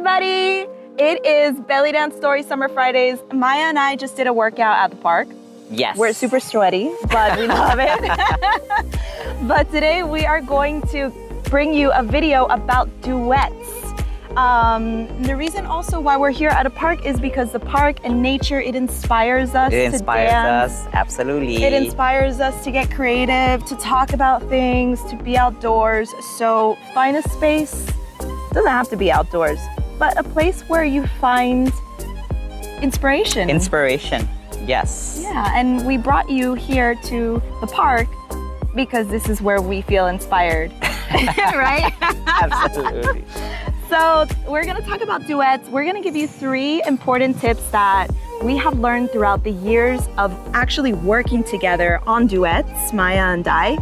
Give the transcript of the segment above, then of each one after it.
everybody! It is Belly Dance Story Summer Fridays. Maya and I just did a workout at the park. Yes. We're super sweaty, but we love it. But today we are going to bring you a video about duets. The reason also why we're here at a park is because the park and nature, it inspires us to dance. It inspires us, absolutely. It inspires us to get creative, to talk about things, to be outdoors. So find a space, doesn't have to be outdoors, but a place where you find inspiration. Inspiration, yes. Yeah, and we brought you here to the park because this is where we feel inspired, right? Absolutely. So we're gonna talk about duets. We're gonna give you 3 important tips that we have learned throughout the years of actually working together on duets, Maya and I.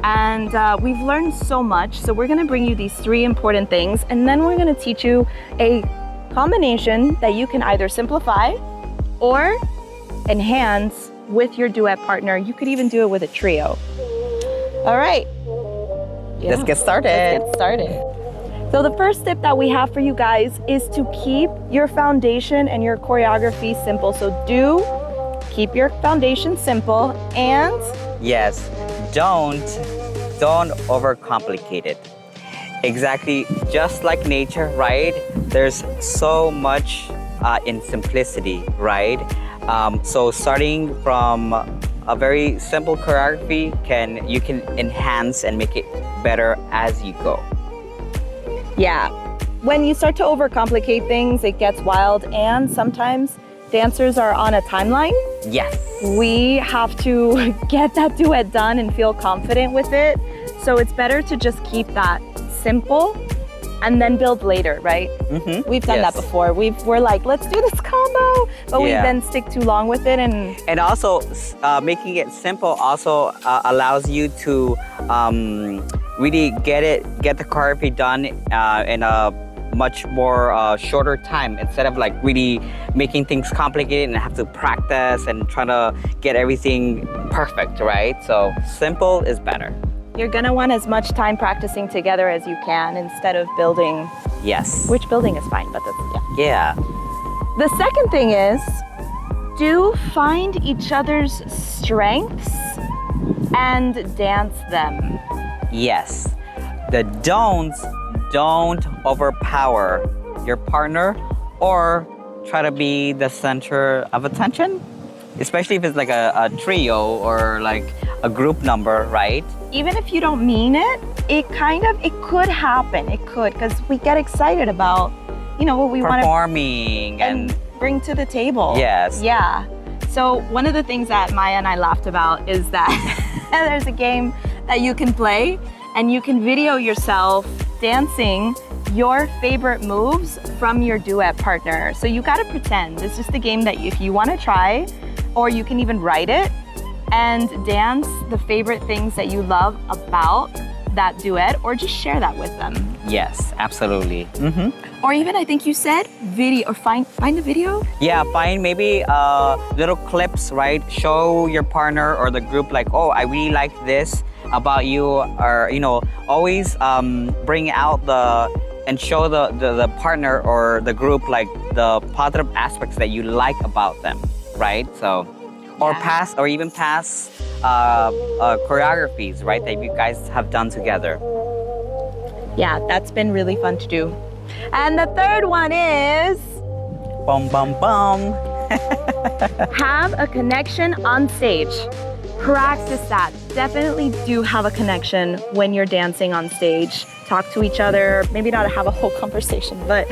And we've learned so much. So we're gonna bring you these 3 important things, and then we're gonna teach you a combination that you can either simplify or enhance with your duet partner. You could even do it with a trio. All right. Yeah. Let's get started. Let's get started. So the first tip that we have for you guys is to keep your foundation and your choreography simple. So do keep your foundation simple, and yes, don't overcomplicate it. Exactly, just like nature, right? There's so much in simplicity, right? So starting from a very simple choreography, you can enhance and make it better as you go. Yeah, when you start to overcomplicate things, it gets wild, and sometimes dancers are on a timeline. Yes. We have to get that duet done and feel confident with it. So it's better to just keep that simple and then build later, right? Mm-hmm. We've done that before. We're like, let's do this combo, but we then stick too long with it. And also making it simple also allows you to really get the choreography done in a much more shorter time, instead of like really making things complicated and have to practice and trying to get everything perfect, right? So simple is better. You're gonna want as much time practicing together as you can instead of building. Yes. Which building is fine, but that's, yeah. The second thing is, do find each other's strengths and dance them. Yes. The don't overpower your partner or try to be the center of attention, especially if it's like a trio or like a group number, right? Even if you don't mean it, it could happen. It could, because we get excited about, what we want to performing and bring to the table. Yes. Yeah. So one of the things that Maya and I laughed about is that there's a game that you can play, and you can video yourself dancing your favorite moves from your duet partner. So you gotta pretend. It's just a game that if you wanna try, or you can even write it and dance the favorite things that you love about that duet, or just share that with them. Yes, absolutely. Mm-hmm. Or even, I think you said video, or find a video? Yeah, find maybe little clips, right? Show your partner or the group like, oh, I really like this about you, or always bring out and show the partner or the group like the positive aspects that you like about them, right? So, or past choreographies, right, that you guys have done together. Yeah, that's been really fun to do. And the third one is, Bum bum bum. have a connection on stage. Practice that. Definitely do have a connection when you're dancing on stage. Talk to each other, maybe not have a whole conversation, but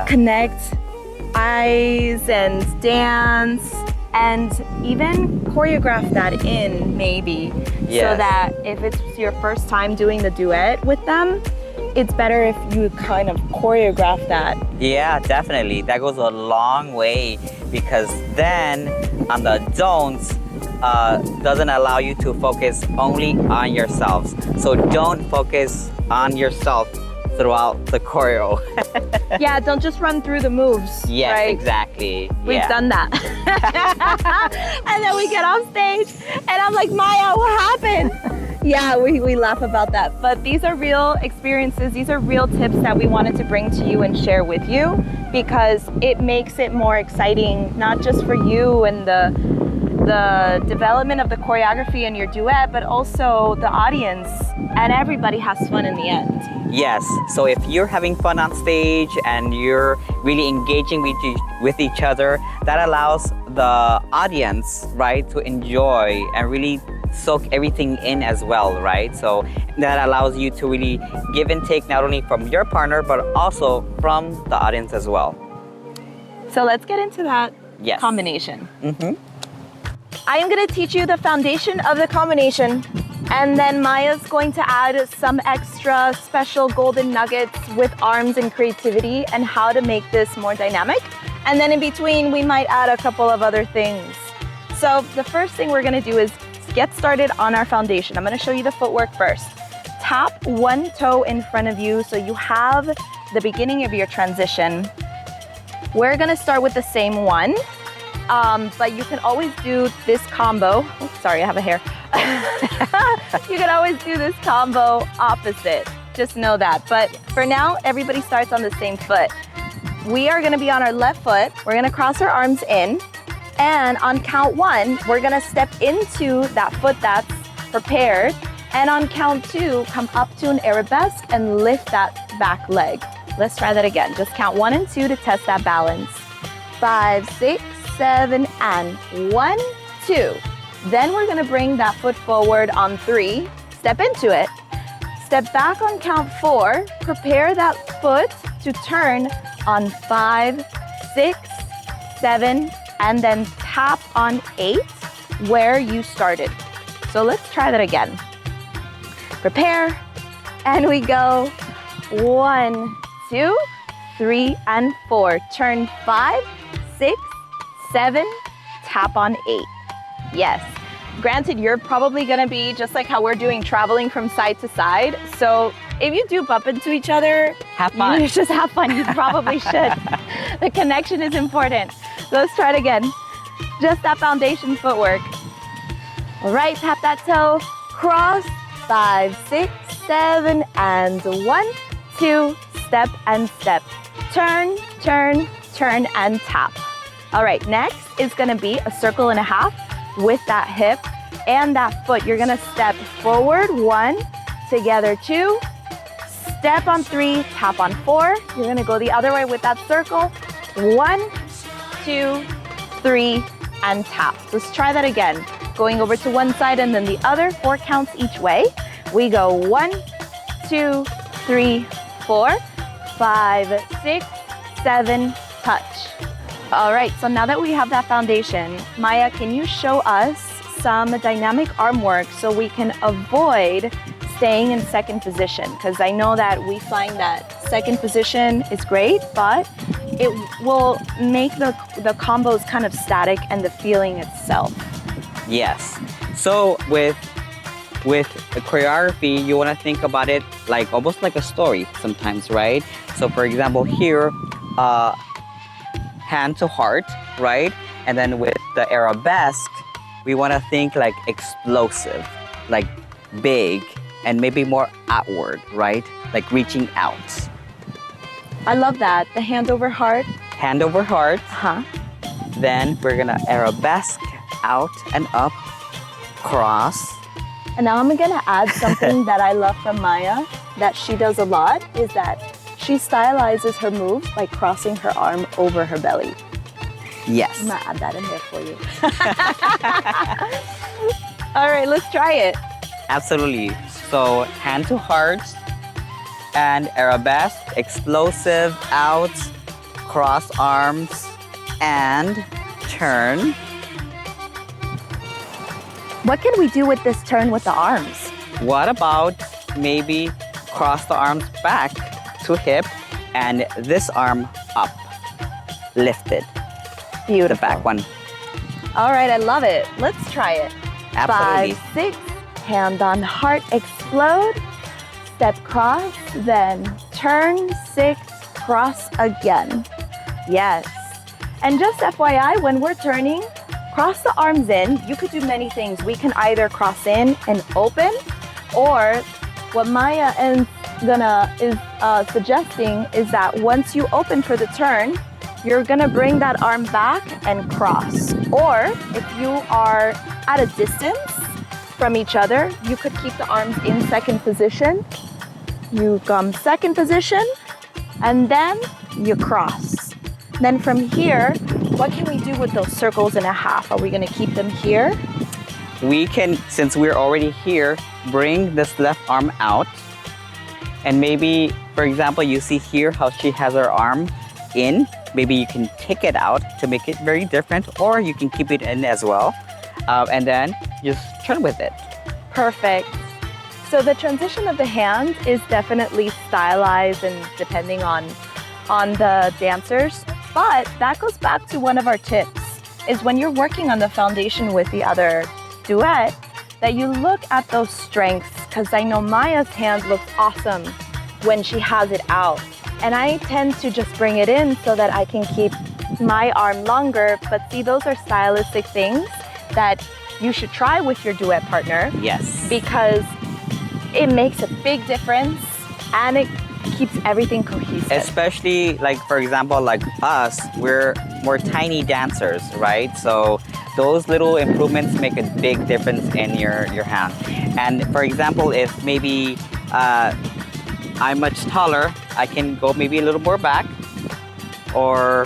connect, eyes, and dance, and even choreograph that in, maybe. So that if it's your first time doing the duet with them, it's better if you kind of choreograph that. Yeah, definitely. That goes a long way, because then on the don'ts, doesn't allow you to focus only on yourselves. So don't focus on yourself throughout the choreo. Yeah, don't just run through the moves. Yes, right? exactly. We've done that. And then we get off stage and I'm like, Maya, what happened? Yeah, we laugh about that. But these are real experiences. These are real tips that we wanted to bring to you and share with you because it makes it more exciting, not just for you and the development of the choreography in your duet, but also the audience, and everybody has fun in the end. Yes, so if you're having fun on stage and you're really engaging with each other, that allows the audience, right, to enjoy and really soak everything in as well, right? So that allows you to really give and take not only from your partner, but also from the audience as well. So let's get into that combination. I am going to teach you the foundation of the combination, and then Maya's going to add some extra special golden nuggets with arms and creativity and how to make this more dynamic. And then in between, we might add a couple of other things. So the first thing we're going to do is get started on our foundation. I'm going to show you the footwork first. Tap one toe in front of you so you have the beginning of your transition. We're going to start with the same one. But you can always do this combo. Oh, sorry, I have a hair. You can always do this combo opposite. Just know that. But for now, everybody starts on the same foot. We are going to be on our left foot. We're going to cross our arms in. And on count 1, we're going to step into that foot that's prepared. And on count 2, come up to an arabesque and lift that back leg. Let's try that again. Just count 1 and 2 to test that balance. 5, 6, 7, and 1, 2. Then we're gonna bring that foot forward on 3, step into it, step back on count 4, prepare that foot to turn on 5, 6, 7, and then tap on 8 where you started. So let's try that again. Prepare, and we go 1, 2, 3, and 4. Turn 5, 6, 7, tap on 8. Yes. Granted, you're probably gonna be just like how we're doing, traveling from side to side. So if you do bump into each other, have fun. You just have fun. You probably should. The connection is important. So let's try it again. Just that foundation footwork. All right, tap that toe, cross, 5, 6, 7, and 1, 2, step and step. Turn, turn, turn, and tap. All right, next is gonna be a circle and a half with that hip and that foot. You're gonna step forward, 1, together 2, step on 3, tap on 4. You're gonna go the other way with that circle, 1, 2, 3, and tap. Let's try that again. Going over to one side and then the other, 4 counts each way. We go 1, 2, 3, 4, 5, 6, 7, touch. All right, so now that we have that foundation, Maya, can you show us some dynamic arm work so we can avoid staying in second position? Because I know that we find that second position is great, but it will make the combos kind of static and the feeling itself. Yes. So with the choreography, you want to think about it like almost like a story sometimes, right? So for example, here, hand to heart, right? And then with the arabesque, we want to think like explosive, like big, and maybe more outward, right? Like reaching out. I love that. The hand over heart. Hand over heart. Then we're gonna arabesque out and up, cross. And now I'm gonna add something that I love from Maya that she does a lot, is that she stylizes her moves by crossing her arm over her belly. Yes. I'm gonna add that in there for you. All right, let's try it. Absolutely. So hand to heart and arabesque, explosive, out, cross arms, and turn. What can we do with this turn with the arms? What about maybe cross the arms back to hip and this arm up, lifted. Beautiful. The back one. All right, I love it. Let's try it. Absolutely. 5, 6, hand on heart, explode, step cross, then turn, 6, cross again. Yes. And just FYI, when we're turning, cross the arms in. You could do many things. We can either cross in and open, Or what Maya is suggesting is that once you open for the turn, you're gonna bring that arm back and cross. Or if you are at a distance from each other, you could keep the arms in second position. You come second position, and then you cross. Then from here, what can we do with those circles and a half? Are we gonna keep them here? We can, since we're already here, bring this left arm out. And maybe, for example, you see here how she has her arm in. Maybe you can take it out to make it very different, or you can keep it in as well. And then just turn with it. Perfect. So the transition of the hand is definitely stylized and depending on the dancers. But that goes back to one of our tips, is when you're working on the foundation with the other duet, that you look at those strengths, because I know Maya's hand looks awesome when she has it out. And I tend to just bring it in so that I can keep my arm longer. But see, those are stylistic things that you should try with your duet partner. Yes. Because it makes a big difference and it keeps everything cohesive. Especially like, for example, like us, we're tiny dancers, right? So those little improvements make a big difference in your hand. And for example, if maybe I'm much taller, I can go maybe a little more back, or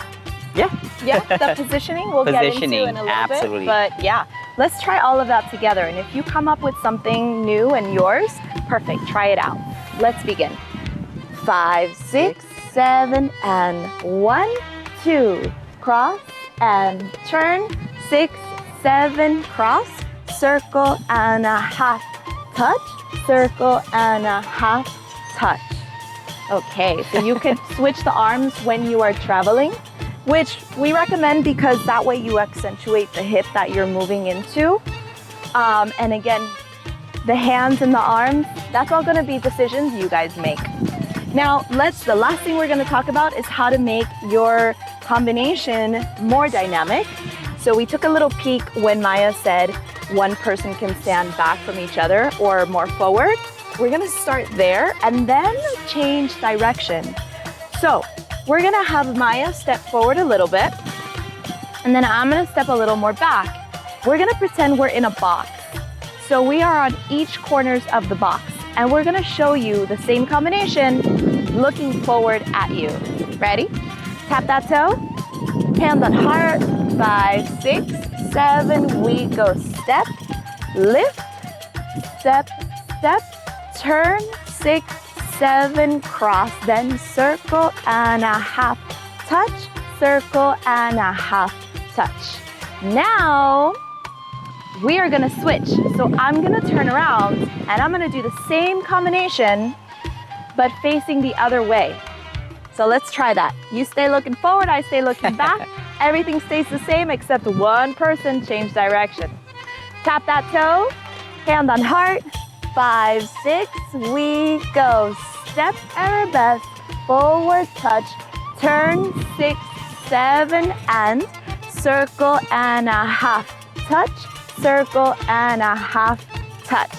yeah. Yeah, the positioning we'll get into in a little absolutely. bit. But yeah, let's try all of that together. And if you come up with something new and yours, perfect, try it out. Let's begin. 5, 6, 7, and 1, 2. Cross and turn. 6, 7, cross. Circle and a half. Touch. Circle and a half. Touch. Okay, so you could switch the arms when you are traveling, which we recommend because that way you accentuate the hip that you're moving into. And again, the hands and the arms, that's all gonna be decisions you guys make. Now, the last thing we're gonna talk about is how to make your combination more dynamic. So we took a little peek when Maya said one person can stand back from each other or more forward. We're gonna start there and then change direction. So we're gonna have Maya step forward a little bit, and then I'm gonna step a little more back. We're gonna pretend we're in a box. So we are on each corners of the box, and we're gonna show you the same combination looking forward at you. Ready? Tap that toe, hand on heart, 5, 6, 7, we go step, lift, step, step, turn, 6, 7, cross, then circle and a half, touch, circle and a half, touch. Now, we are gonna switch. So I'm gonna turn around and I'm gonna do the same combination, but facing the other way. So let's try that. You stay looking forward, I stay looking back. Everything stays the same except one person change direction. Tap that toe, hand on heart, 5, 6, we go. Step arabesque, forward touch, turn, 6, 7, and circle and a half, touch, circle and a half, touch.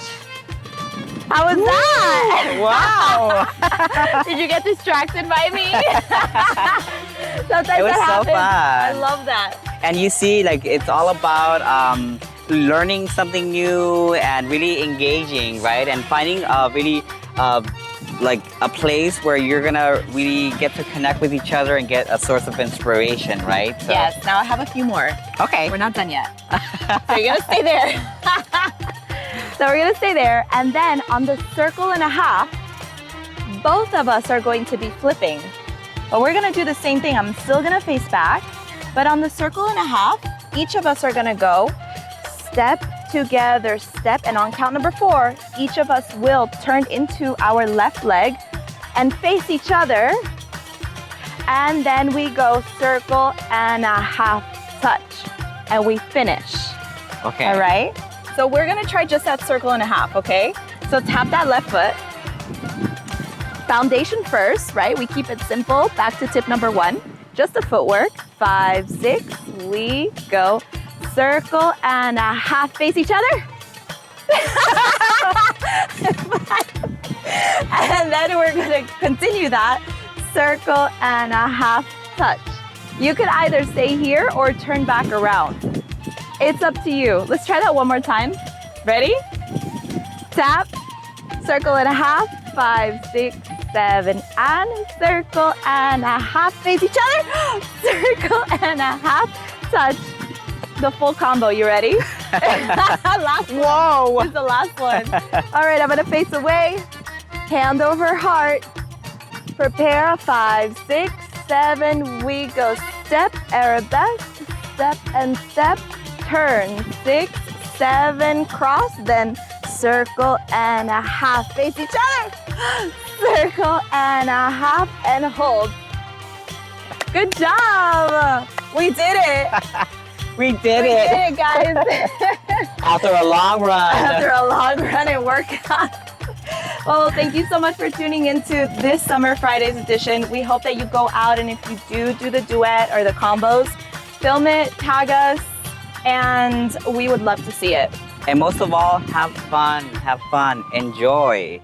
How was that? Wow! Did you get distracted by me? Sometimes It was that so happens. fun. I love that. And you see, like, it's all about learning something new and really engaging, right? And finding a really like a place where you're gonna really get to connect with each other and get a source of inspiration, right? So, Yes, now I have a few more. okay. We're not done yet. So you're gonna stay there. So we're gonna stay there, and then on the circle and a half, both of us are going to be flipping. But we're gonna do the same thing. I'm still gonna face back, but on the circle and a half, each of us are gonna go step together, step, and on count number 4, each of us will turn into our left leg and face each other. And then we go circle and a half, touch, and we finish. Okay. All right? So we're gonna try just that circle and a half, okay? So tap that left foot. Foundation first, right? We keep it simple. Back to tip number 1. Just the footwork. 5, 6, we go. Circle and a half, face each other. And then we're gonna continue that. Circle and a half touch. You could either stay here or turn back around. It's up to you. Let's try that one more time. Ready? Tap, circle and a half, 5, 6, 7, and circle and a half. Face each other. Circle and a half, touch. The full combo. You ready? Last one. Whoa! This is the last one. All right, I'm gonna face away. Hand over heart. Prepare a 5, 6, 7. We go step, arabesque, step and step. Turn 6, 7, cross, then circle and a half. Face each other. Circle and a half and hold. Good job. We did it. We did We it did it, guys. after a long run. After a long run and workout. Well, thank you so much for tuning into this Summer Fridays edition. We hope that you go out, and if you do the duet or the combos, film it, tag us, and we would love to see it. And most of all, have fun, enjoy.